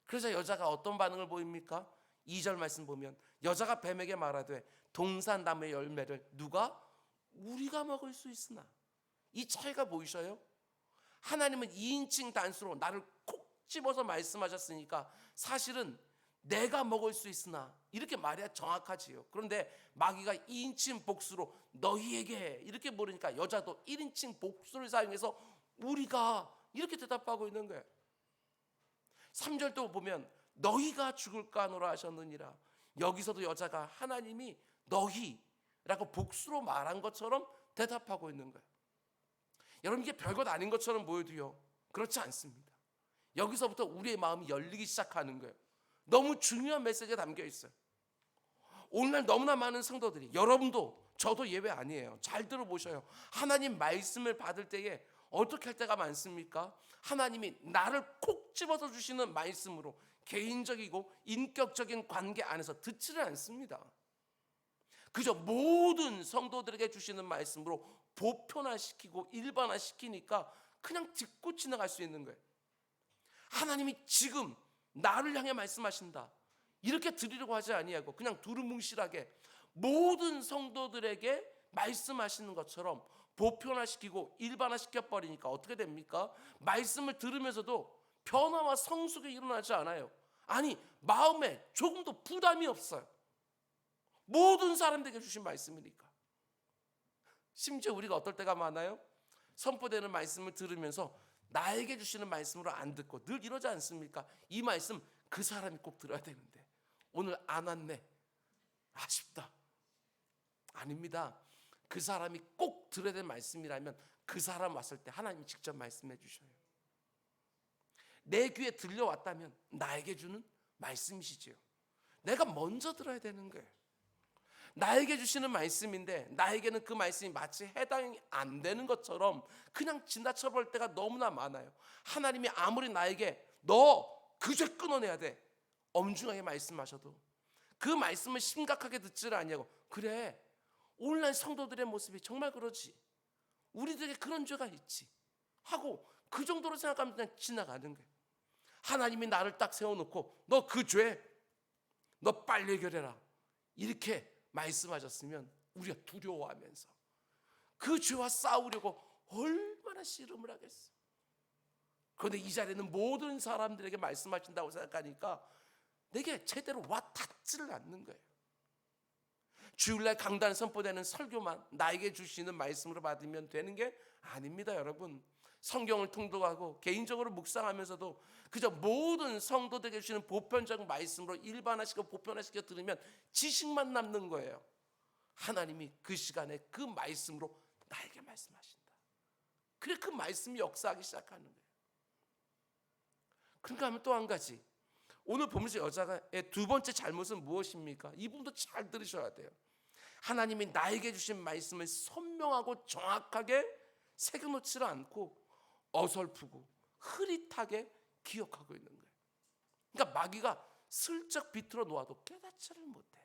그래서 여자가 어떤 반응을 보입니까? 2절 말씀 보면 여자가 뱀에게 말하되 동산 나무의 열매를 누가? 우리가 먹을 수 있으나. 이 차이가 보이셔요? 하나님은 2인칭 단수로 나를 콕 집어서 말씀하셨으니까 사실은 내가 먹을 수 있으나 이렇게 말해야 정확하지요. 그런데 마귀가 2인칭 복수로 너희에게 이렇게 물으니까 여자도 1인칭 복수를 사용해서 우리가 이렇게 대답하고 있는 거예요. 3절도 보면 너희가 죽을까 하노라 하셨느니라. 여기서도 여자가 하나님이 너희라고 복수로 말한 것처럼 대답하고 있는 거예요. 여러분, 이게 별것 아닌 것처럼 보여도요 그렇지 않습니다. 여기서부터 우리의 마음이 열리기 시작하는 거예요. 너무 중요한 메시지가 담겨 있어요. 오늘날 너무나 많은 성도들이, 여러분도 저도 예외 아니에요. 잘 들어보셔요. 하나님 말씀을 받을 때에 어떻게 할 때가 많습니까? 하나님이 나를 콕 집어서 주시는 말씀으로 개인적이고 인격적인 관계 안에서 듣지를 않습니다. 그저 모든 성도들에게 주시는 말씀으로 보편화시키고 일반화시키니까 그냥 듣고 지나갈 수 있는 거예요. 하나님이 지금 나를 향해 말씀하신다 이렇게 드리려고 하지 아니하고 그냥 두루뭉실하게 모든 성도들에게 말씀하시는 것처럼 보편화시키고 일반화시켜 버리니까 어떻게 됩니까? 말씀을 들으면서도 변화와 성숙이 일어나지 않아요. 아니, 마음에 조금도 부담이 없어요. 모든 사람들에게 주신 말씀이니까. 심지어 우리가 어떨 때가 많아요? 선포되는 말씀을 들으면서 나에게 주시는 말씀으로 안 듣고 늘 이러지 않습니까? 이 말씀 그 사람이 꼭 들어야 되는데 오늘 안 왔네, 아쉽다. 아닙니다. 그 사람이 꼭 들어야 될 말씀이라면 그 사람 왔을 때 하나님이 직접 말씀해 주셔요. 내 귀에 들려왔다면 나에게 주는 말씀이시지요. 내가 먼저 들어야 되는 거예요. 나에게 주시는 말씀인데 나에게는 그 말씀이 마치 해당이 안 되는 것처럼 그냥 지나쳐볼 때가 너무나 많아요. 하나님이 아무리 나에게 너 그 죄 끊어내야 돼 엄중하게 말씀하셔도 그 말씀을 심각하게 듣지를 않냐고. 그래, 오늘날 성도들의 모습이 정말 그러지. 우리들에게 그런 죄가 있지 하고 그 정도로 생각하면 그냥 지나가는 거예요. 하나님이 나를 딱 세워놓고 너 그 죄 너 빨리 해결해라 이렇게 말씀하셨으면 우리가 두려워하면서 그 죄와 싸우려고 얼마나 씨름을 하겠어. 그런데 이 자리에는 모든 사람들에게 말씀하신다고 생각하니까 내게 제대로 와 닿지를 않는 거예요. 주일날 강단 선포되는 설교만 나에게 주시는 말씀으로 받으면 되는 게 아닙니다. 여러분, 성경을 통독하고 개인적으로 묵상하면서도 그저 모든 성도들에게 주시는 보편적 말씀으로 일반화시켜 보편화시켜 들으면 지식만 남는 거예요. 하나님이 그 시간에 그 말씀으로 나에게 말씀하신다. 그래 그 말씀이 역사하기 시작하는 거예요. 그런가 하면 또 한 가지, 오늘 보면서 여자의 두 번째 잘못은 무엇입니까? 이 부분도 잘 들으셔야 돼요. 하나님이 나에게 주신 말씀을 선명하고 정확하게 새겨놓지를 않고 어설프고 흐릿하게 기억하고 있는 거예요. 그러니까 마귀가 슬쩍 비틀어 놓아도 깨닫지를 못해요.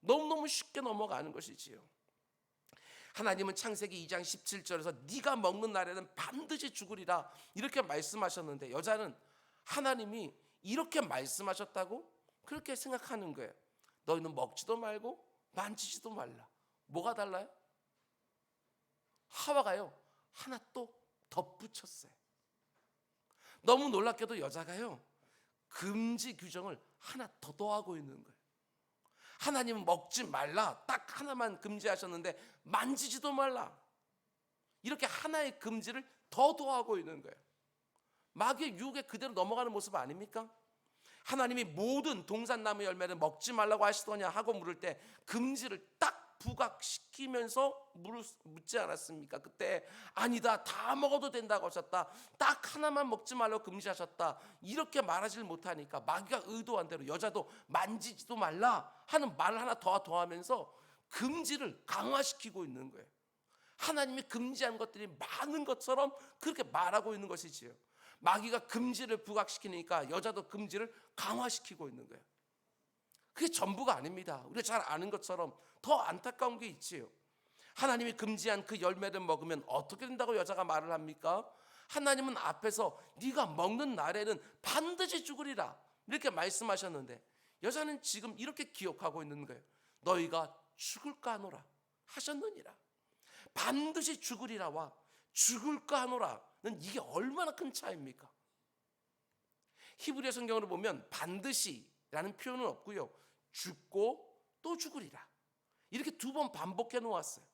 너무너무 쉽게 넘어가는 것이지요. 하나님은 창세기 2장 17절에서 네가 먹는 날에는 반드시 죽으리라 이렇게 말씀하셨는데 여자는 하나님이 이렇게 말씀하셨다고 그렇게 생각하는 거예요. 너희는 먹지도 말고 만지지도 말라. 뭐가 달라요? 하와가요 하나 또 덧붙였어요. 너무 놀랍게도 여자가요 금지 규정을 하나 더 더하고 있는 거예요. 하나님은 먹지 말라 딱 하나만 금지하셨는데 만지지도 말라 이렇게 하나의 금지를 더 더하고 있는 거예요. 마귀의 유혹에 그대로 넘어가는 모습 아닙니까? 하나님이 모든 동산나무 열매를 먹지 말라고 하시더냐 하고 물을 때 금지를 딱 부각시키면서 묻지 않았습니까? 그때 아니다 다 먹어도 된다고 하셨다. 딱 하나만 먹지 말라고 금지하셨다. 이렇게 말하지를 못하니까 마귀가 의도한 대로 여자도 만지지도 말라 하는 말을 하나 더하면서 금지를 강화시키고 있는 거예요. 하나님이 금지한 것들이 많은 것처럼 그렇게 말하고 있는 것이지요. 마귀가 금지를 부각시키니까 여자도 금지를 강화시키고 있는 거예요. 그게 전부가 아닙니다. 우리가 잘 아는 것처럼 더 안타까운 게 있지요. 하나님이 금지한 그 열매를 먹으면 어떻게 된다고 여자가 말을 합니까? 하나님은 앞에서 네가 먹는 날에는 반드시 죽으리라 이렇게 말씀하셨는데 여자는 지금 이렇게 기억하고 있는 거예요. 너희가 죽을까 하노라 하셨느니라. 반드시 죽으리라와 죽을까 하노라는 이게 얼마나 큰 차이입니까? 히브리어 성경으로 보면 반드시라는 표현은 없고요. 죽고 또 죽으리라 이렇게 두 번 반복해 놓았어요.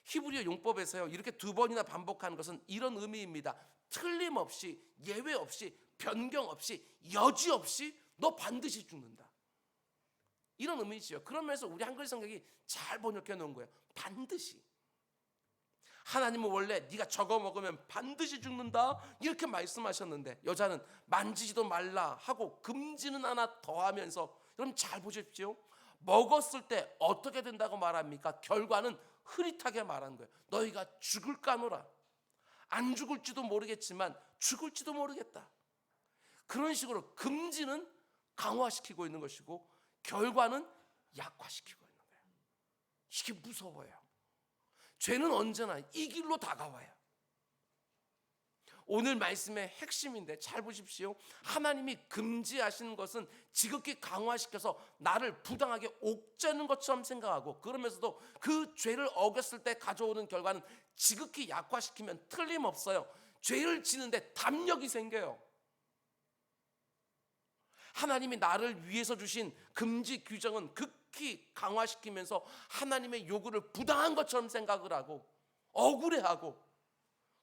히브리어 용법에서요 이렇게 두 번이나 반복하는 것은 이런 의미입니다. 틀림없이 예외 없이 변경 없이 여지 없이 너 반드시 죽는다 이런 의미지요. 그러면서 우리 한글 성경이 잘 번역해 놓은 거예요. 반드시. 하나님은 원래 네가 저거 먹으면 반드시 죽는다 이렇게 말씀하셨는데 여자는 만지지도 말라 하고 금지는 하나 더하면서 여러분 잘 보십시오. 먹었을 때 어떻게 된다고 말합니까? 결과는 흐릿하게 말한 거예요. 너희가 죽을까 하노라. 안 죽을지도 모르겠지만 죽을지도 모르겠다. 그런 식으로 금지는 강화시키고 있는 것이고 결과는 약화시키고 있는 거예요. 이게 무서워요. 죄는 언제나 이 길로 다가와요. 오늘 말씀의 핵심인데 잘 보십시오. 하나님이 금지하시는 것은 지극히 강화시켜서 나를 부당하게 옥죄는 것처럼 생각하고 그러면서도 그 죄를 어겼을 때 가져오는 결과는 지극히 약화시키면 틀림없어요. 죄를 지는데 담력이 생겨요. 하나님이 나를 위해서 주신 금지 규정은 극히 강화시키면서 하나님의 요구를 부당한 것처럼 생각을 하고 억울해하고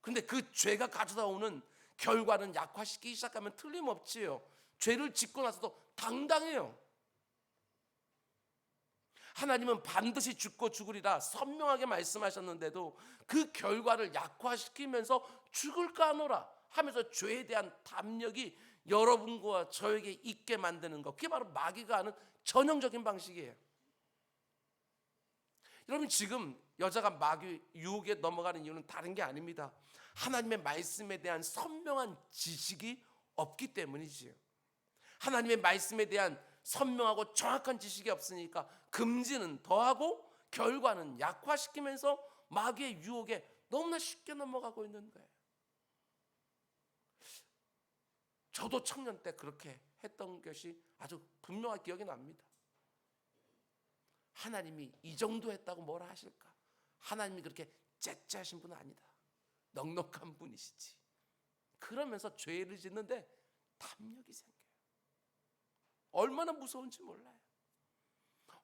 그런데 그 죄가 가져다 오는 결과는 약화시키기 시작하면 틀림없지요. 죄를 짓고 나서도 당당해요. 하나님은 반드시 죽고 죽으리라 선명하게 말씀하셨는데도 그 결과를 약화시키면서 죽을까 하노라 하면서 죄에 대한 담력이 여러분과 저에게 있게 만드는 것, 그게 바로 마귀가 하는 전형적인 방식이에요. 여러분, 지금 여자가 마귀 유혹에 넘어가는 이유는 다른 게 아닙니다. 하나님의 말씀에 대한 선명한 지식이 없기 때문이지요. 하나님의 말씀에 대한 선명하고 정확한 지식이 없으니까 금지는 더하고 결과는 약화시키면서 마귀의 유혹에 너무나 쉽게 넘어가고 있는 거예요. 저도 청년 때 그렇게 했던 것이 아주 분명하게 기억이 납니다. 하나님이 이 정도 했다고 뭐라 하실까? 하나님이 그렇게 째째하신 분은 아니다. 넉넉한 분이시지. 그러면서 죄를 짓는데 탐욕이 생겨요. 얼마나 무서운지 몰라요.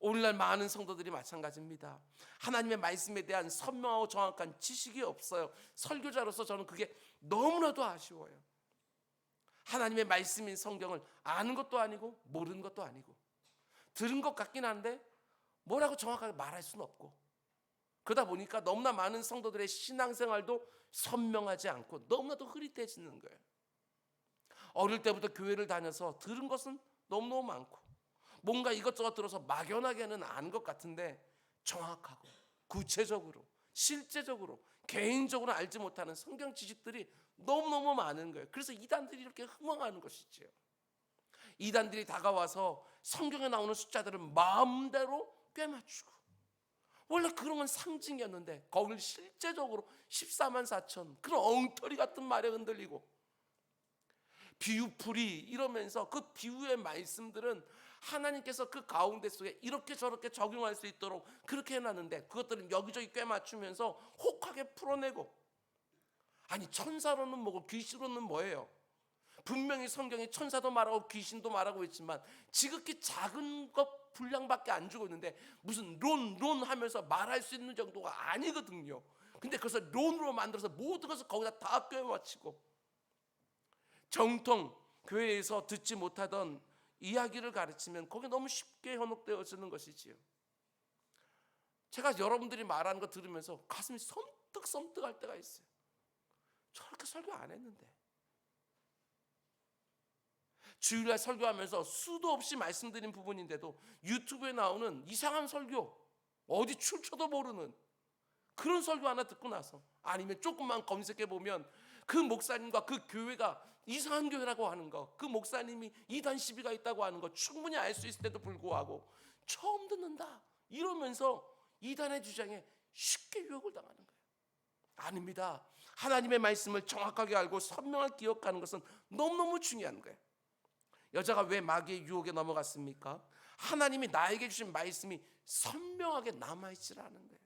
오늘날 많은 성도들이 마찬가지입니다. 하나님의 말씀에 대한 선명하고 정확한 지식이 없어요. 설교자로서 저는 그게 너무나도 아쉬워요. 하나님의 말씀인 성경을 아는 것도 아니고 모르는 것도 아니고 들은 것 같긴 한데 뭐라고 정확하게 말할 수는 없고, 그러다 보니까 너무나 많은 성도들의 신앙생활도 선명하지 않고 너무나도 흐릿해지는 거예요. 어릴 때부터 교회를 다녀서 들은 것은 너무너무 많고 뭔가 이것저것 들어서 막연하게는 아는 것 같은데 정확하고 구체적으로 실제적으로 개인적으로 알지 못하는 성경 지식들이 너무너무 많은 거예요. 그래서 이단들이 이렇게 흥황하는 것이지요. 이단들이 다가와서 성경에 나오는 숫자들을 마음대로 꿰맞추고, 원래 그런 건 상징이었는데 거길 실제적으로 14만 4천 그런 엉터리 같은 말에 흔들리고 비유풀이 이러면서 그 비유의 말씀들은 하나님께서 그 가운데 속에 이렇게 저렇게 적용할 수 있도록 그렇게 해놨는데 그것들은 여기저기 꿰맞추면서 혹하게 풀어내고, 아니 천사로는 뭐고 귀신으로는 뭐예요? 분명히 성경이 천사도 말하고 귀신도 말하고 있지만 지극히 작은 것 분량밖에 안 주고 있는데 무슨 론 하면서 말할 수 있는 정도가 아니거든요. 근데 그것을 론으로 만들어서 모든 것을 거기다 다 꿰맞추고, 정통 교회에서 듣지 못하던 이야기를 가르치면 거기에 너무 쉽게 현혹되어지는 것이지요. 제가 여러분들이 말하는 거 들으면서 가슴이 섬뜩할 때가 있어요. 저렇게 설교 안 했는데. 주일날 설교하면서 수도 없이 말씀드린 부분인데도 유튜브에 나오는 이상한 설교, 어디 출처도 모르는 그런 설교 하나 듣고 나서, 아니면 조금만 검색해 보면 그 목사님과 그 교회가 이상한 교회라고 하는 거, 그 목사님이 이단 시비가 있다고 하는 거 충분히 알 수 있을 때도 불구하고 처음 듣는다 이러면서 이단의 주장에 쉽게 유혹을 당하는 거예요. 아닙니다. 하나님의 말씀을 정확하게 알고 선명하게 기억하는 것은 너무너무 중요한 거예요. 여자가 왜 마귀의 유혹에 넘어갔습니까? 하나님이 나에게 주신 말씀이 선명하게 남아있질 않은 거예요.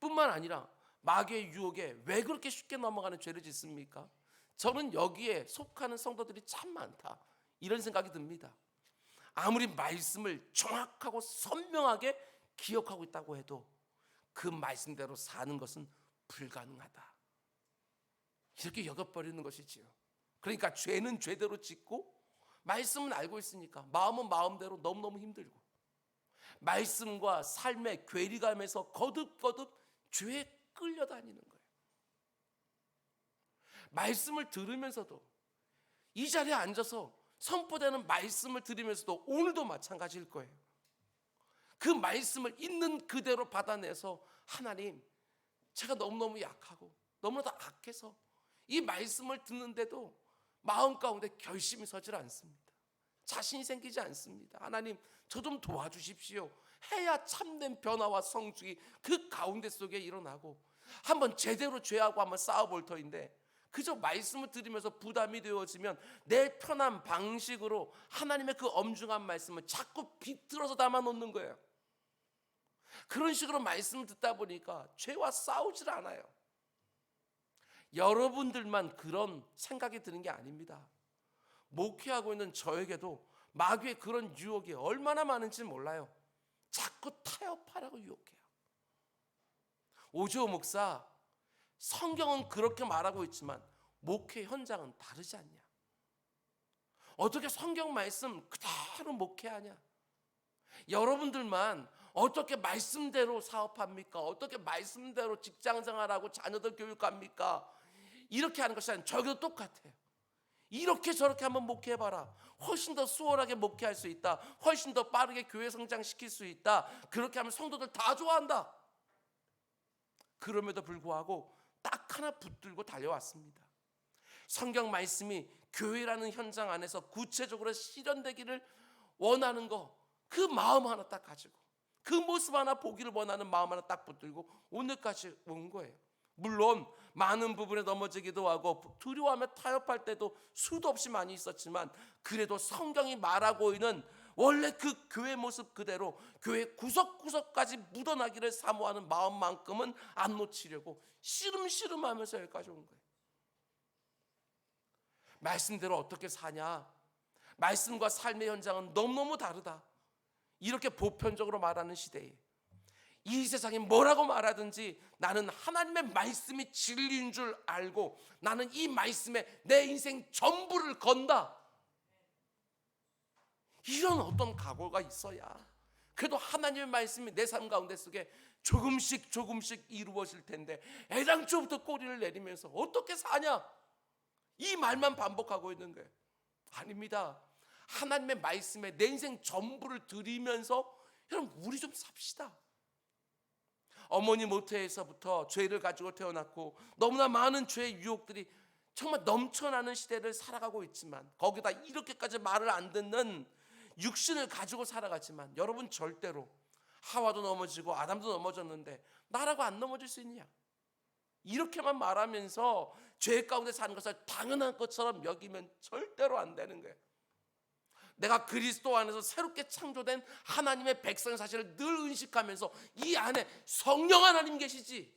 뿐만 아니라 마귀의 유혹에 왜 그렇게 쉽게 넘어가는 죄를 짓습니까? 저는 여기에 속하는 성도들이 참 많다 이런 생각이 듭니다. 아무리 말씀을 정확하고 선명하게 기억하고 있다고 해도 그 말씀대로 사는 것은 불가능하다 이렇게 여겨버리는 것이지요. 그러니까 죄는 죄대로 짓고 말씀은 알고 있으니까 마음은 마음대로 너무너무 힘들고, 말씀과 삶의 괴리감에서 거듭거듭 죄에 끌려다니는 거예요. 말씀을 들으면서도 이 자리에 앉아서 선포되는 말씀을 들으면서도 오늘도 마찬가지일 거예요. 그 말씀을 있는 그대로 받아내서 하나님, 제가 너무너무 약하고 너무나도 악해서 이 말씀을 듣는데도 마음 가운데 결심이 서질 않습니다. 자신이 생기지 않습니다. 하나님, 저 좀 도와주십시오. 해야 참된 변화와 성숙이 그 가운데 속에 일어나고 한번 제대로 죄하고 한번 싸워볼 터인데, 그저 말씀을 들으면서 부담이 되어지면 내 편한 방식으로 하나님의 그 엄중한 말씀을 자꾸 비틀어서 담아놓는 거예요. 그런 식으로 말씀을 듣다 보니까 죄와 싸우질 않아요. 여러분들만 그런 생각이 드는 게 아닙니다. 목회하고 있는 저에게도 마귀의 그런 유혹이 얼마나 많은지 몰라요. 자꾸 타협하라고 유혹해요. 오지호 목사, 성경은 그렇게 말하고 있지만 목회 현장은 다르지 않냐? 어떻게 성경 말씀 그대로 목회하냐? 여러분들만 어떻게 말씀대로 사업합니까? 어떻게 말씀대로 직장생활하고 자녀들 교육합니까? 이렇게 하는 것이 아니라 저희도 똑같아요. 이렇게 저렇게 한번 목회해봐라. 훨씬 더 수월하게 목회할 수 있다. 훨씬 더 빠르게 교회 성장시킬 수 있다. 그렇게 하면 성도들 다 좋아한다. 그럼에도 불구하고 딱 하나 붙들고 달려왔습니다. 성경 말씀이 교회라는 현장 안에서 구체적으로 실현되기를 원하는 거, 그 마음 하나 딱 가지고, 그 모습 하나 보기를 원하는 마음 하나 딱 붙들고 오늘까지 온 거예요. 물론 많은 부분에 넘어지기도 하고 두려워하며 타협할 때도 수도 없이 많이 있었지만, 그래도 성경이 말하고 있는 원래 그 교회 모습 그대로 교회 구석구석까지 묻어나기를 사모하는 마음만큼은 안 놓치려고 씨름하면서 여기까지 온 거예요. 말씀대로 어떻게 사냐? 말씀과 삶의 현장은 너무너무 다르다. 이렇게 보편적으로 말하는 시대에 이 세상이 뭐라고 말하든지 나는 하나님의 말씀이 진리인 줄 알고 나는 이 말씀에 내 인생 전부를 건다. 이런 어떤 각오가 있어야 그래도 하나님의 말씀이 내 삶 가운데 속에 조금씩 이루어질 텐데, 애당초부터 꼬리를 내리면서 어떻게 사냐? 이 말만 반복하고 있는 거예요. 아닙니다. 하나님의 말씀에 내 인생 전부를 드리면서 여러분, 우리 좀 삽시다. 어머니 모태에서부터 죄를 가지고 태어났고 너무나 많은 죄의 유혹들이 정말 넘쳐나는 시대를 살아가고 있지만, 거기다 이렇게까지 말을 안 듣는 육신을 가지고 살아가지만, 여러분 절대로 하와도 넘어지고 아담도 넘어졌는데 나라고 안 넘어질 수 있냐? 이렇게만 말하면서 죄 가운데 사는 것을 당연한 것처럼 여기면 절대로 안 되는 거예요. 내가 그리스도 안에서 새롭게 창조된 하나님의 백성의 사실을 늘 의식하면서 이 안에 성령 하나님 계시지,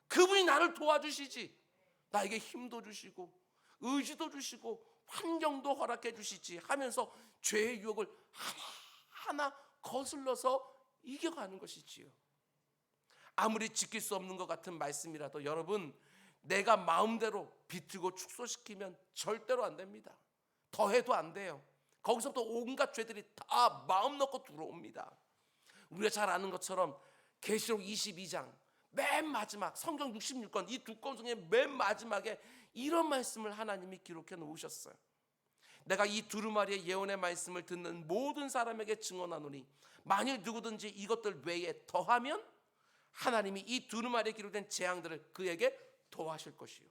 그분이 나를 도와주시지, 나에게 힘도 주시고 의지도 주시고 환경도 허락해 주시지 하면서 죄의 유혹을 하나하나 거슬러서 이겨가는 것이지요. 아무리 지킬 수 없는 것 같은 말씀이라도 여러분, 내가 마음대로 비틀고 축소시키면 절대로 안 됩니다. 더해도 안 돼요. 거기서부터 온갖 죄들이 다 마음 놓고 들어옵니다. 우리가 잘 아는 것처럼 계시록 22장 맨 마지막, 성경 66권 이 두 권 중에 맨 마지막에 이런 말씀을 하나님이 기록해 놓으셨어요. 내가 이 두루마리의 예언의 말씀을 듣는 모든 사람에게 증언하노니 만일 누구든지 이것들 외에 더하면 하나님이 이 두루마리에 기록된 재앙들을 그에게 더하실 것이요,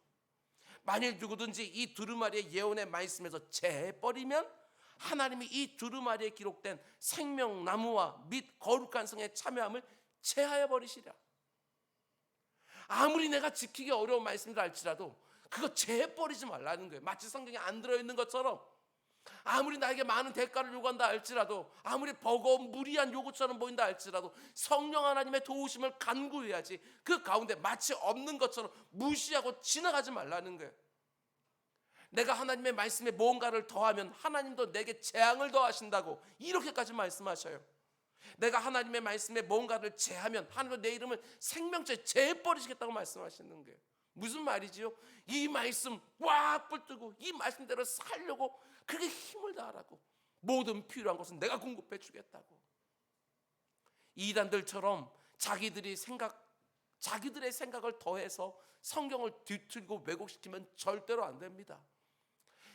만일 누구든지 이 두루마리의 예언의 말씀에서 제해버리면 하나님이 이 두루마리에 기록된 생명나무와 및 거룩한 성에 참여함을 제하여 버리시라. 아무리 내가 지키기 어려운 말씀들 알지라도 그거 제해버리지 말라는 거예요. 마치 성경에 안 들어있는 것처럼, 아무리 나에게 많은 대가를 요구한다 할지라도, 아무리 버거운 무리한 요구처럼 보인다 할지라도 성령 하나님의 도우심을 간구해야지, 그 가운데 마치 없는 것처럼 무시하고 지나가지 말라는 거예요. 내가 하나님의 말씀에 무언가를 더하면 하나님도 내게 재앙을 더하신다고 이렇게까지 말씀하셔요. 내가 하나님의 말씀에 무언가를 제하면 하나님도 내 이름을 생명체에 제해버리시겠다고 말씀하시는 거예요. 무슨 말이지요? 이 말씀 꽉 붙들고 이 말씀대로 살려고 그렇게 힘을 다하라고, 모든 필요한 것은 내가 공급해 주겠다고. 이단들처럼 자기들의 생각을 더해서 성경을 뒤틀고 왜곡시키면 절대로 안 됩니다.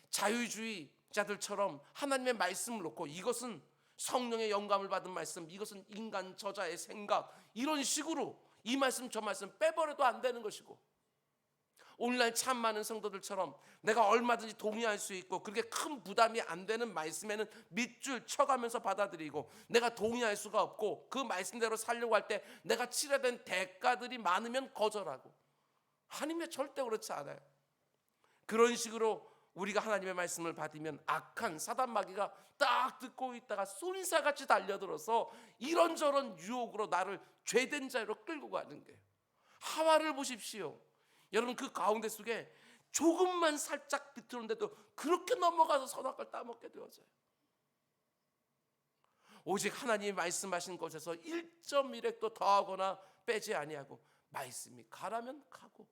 자유주의자들처럼 하나님의 말씀을 놓고 이것은 성령의 영감을 받은 말씀, 이것은 인간 저자의 생각, 이런 식으로 이 말씀 저 말씀 빼버려도 안 되는 것이고, 오늘날 참 많은 성도들처럼 내가 얼마든지 동의할 수 있고 그렇게 큰 부담이 안 되는 말씀에는 밑줄 쳐가면서 받아들이고, 내가 동의할 수가 없고 그 말씀대로 살려고 할 때 내가 치러야 된 대가들이 많으면 거절하고, 하나님의 절대 그렇지 않아요. 그런 식으로 우리가 하나님의 말씀을 받으면 악한 사단 마귀가 딱 듣고 있다가 쏜살같이 달려들어서 이런저런 유혹으로 나를 죄된 자로 끌고 가는 거예요. 하와를 보십시오. 여러분, 그 가운데 속에 조금만 살짝 비틀었는데도 그렇게 넘어가서 선악과를 따먹게 되어져요. 오직 하나님이 말씀하신 것에서 1.1획도 더하거나 빼지 아니하고, 말씀이 가라면 가고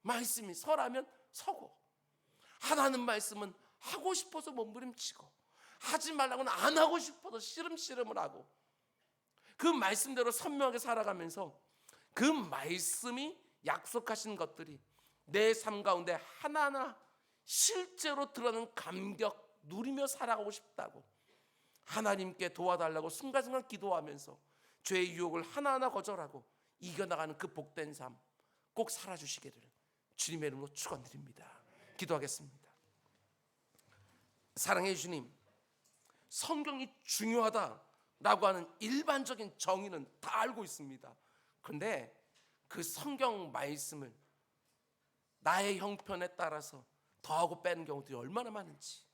말씀이 서라면 서고, 하라는 말씀은 하고 싶어서 몸부림치고 하지 말라고는 안 하고 싶어서 씨름을 하고, 그 말씀대로 선명하게 살아가면서 그 말씀이 약속하신 것들이 내 삶 가운데 하나하나 실제로 드러나는 감격 누리며 살아가고 싶다고, 하나님께 도와달라고 순간순간 기도하면서 죄의 유혹을 하나하나 거절하고 이겨나가는 그 복된 삶 꼭 살아주시기를 주님의 이름으로 축원드립니다. 기도하겠습니다. 사랑해 주님, 성경이 중요하다라고 하는 일반적인 정의는 다 알고 있습니다. 그런데 그 성경 말씀을 나의 형편에 따라서 더하고 빼는 경우들이 얼마나 많은지,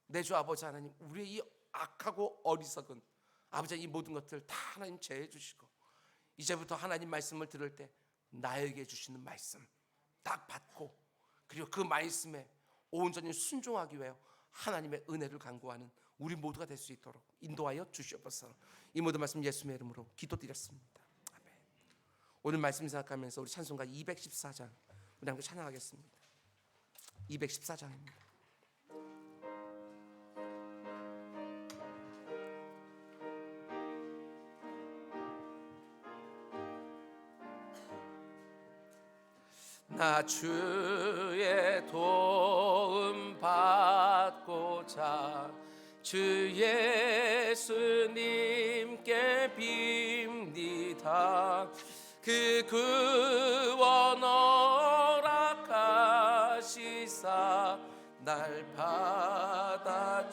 내 주 아버지 하나님, 우리의 이 악하고 어리석은 아버지, 이 모든 것들 다 하나님 제해 주시고, 이제부터 하나님 말씀을 들을 때 나에게 주시는 말씀 딱 받고, 그리고 그 말씀에 온전히 순종하기 위하여 하나님의 은혜를 간구하는 우리 모두가 될 수 있도록 인도하여 주시옵소서. 이 모든 말씀 예수님의 이름으로 기도드렸습니다. 아멘. 오늘 말씀 생각하면서 우리 찬송가 214장 우리 함께 찬양하겠습니다. 214장입니다. 나 주의 도움 받고자 주 예수님께 빕니다. 그 구원 허락하시사 날 받아